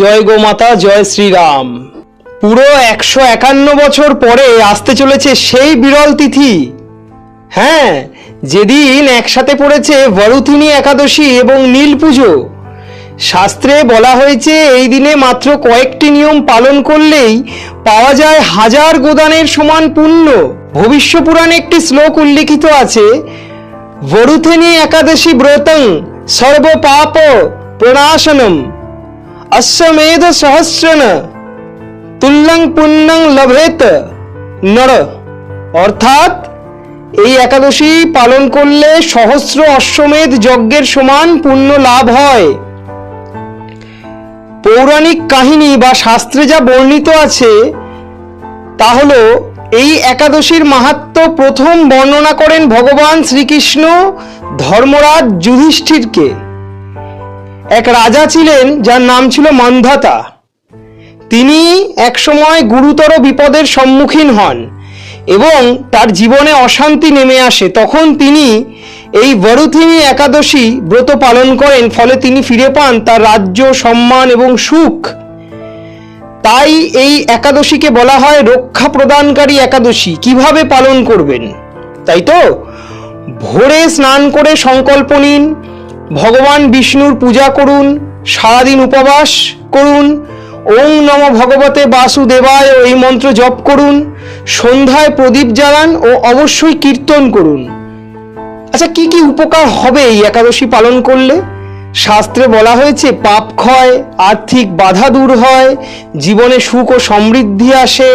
জয় গোমাতা, জয় শ্রীরাম। পুরো 151 বছর পরে আসতে চলেছে সেই বিরল তিথি, হ্যাঁ, যেদিন একসাথে পড়েছে বরুথিনী একাদশী এবং নীল পুজো। শাস্ত্রে বলা হয়েছে এই দিনে মাত্র কয়েকটি নিয়ম পালন করলেই পাওয়া যায় 1000 গোদানের সমান পুণ্য। ভবিষ্য পুরাণে একটি শ্লোক উল্লিখিত আছে, বরুথিনী একাদশী ব্রতং সর্ব পাপ প্রণাশনম অশ্বমেধ সহস্রন তুল্যং পুণ্যং লভেত নর। অর্থাৎ এই একাদশী পালন করলে সহস্র অশ্বমেধ যজ্ঞের সমান পুণ্য লাভ হয়। পৌরাণিক কাহিনী বা শাস্ত্রে যা বর্ণিত আছে তা হলো, এই একাদশীর মাহাত্ম্য প্রথম বর্ণনা করেন ভগবান শ্রীকৃষ্ণ ধর্মরাজ যুধিষ্ঠিরকে। এক রাজা ছিলেন যার নাম ছিল মান্ধাতা। তিনি একসময় গুরুতর বিপদের সম্মুখীন হন এবং তার জীবনে অশান্তি নেমে আসে। তখন তিনি এই বরুথিনী একাদশী ব্রত পালন করেন, ফলে তিনি ফিরে পান তার রাজ্য, সম্মান এবং সুখ। তাই এই একাদশীকে বলা হয় রক্ষা প্রদানকারী একাদশী। কিভাবে পালন করবেন? তাই তো ভোরে স্নান করে সংকল্প নিন, ভগবান বিষ্ণুর পূজা করুন, সারাদিন উপবাস করুন, ওং নমঃ ভগবতে বাসুদেবায় এই মন্ত্র জপ করুন, সন্ধ্যায় প্রদীপ জ্বালান ও অবশ্যই কীর্তন করুন। আচ্ছা, কি কি উপকার হবে এই একাদশী পালন করলে? শাস্ত্রে বলা হয়েছে পাপ ক্ষয়, আর্থিক বাধা দূর হয়, জীবনে সুখ ও সমৃদ্ধি আসে,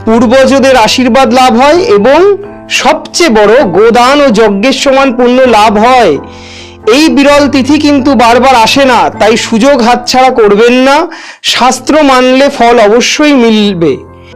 পূর্বজদের আশীর্বাদ লাভ হয় এবং সবচেয়ে বড় গোদান ও যজ্ঞের সমান পুণ্য লাভ হয়। এই বিরল তিথি কিন্তু বারবার আসে না, তাই সুযোগ হাতছাড়া করবেন না। শাস্ত্র মানলে ফল অবশ্যই মিলবে।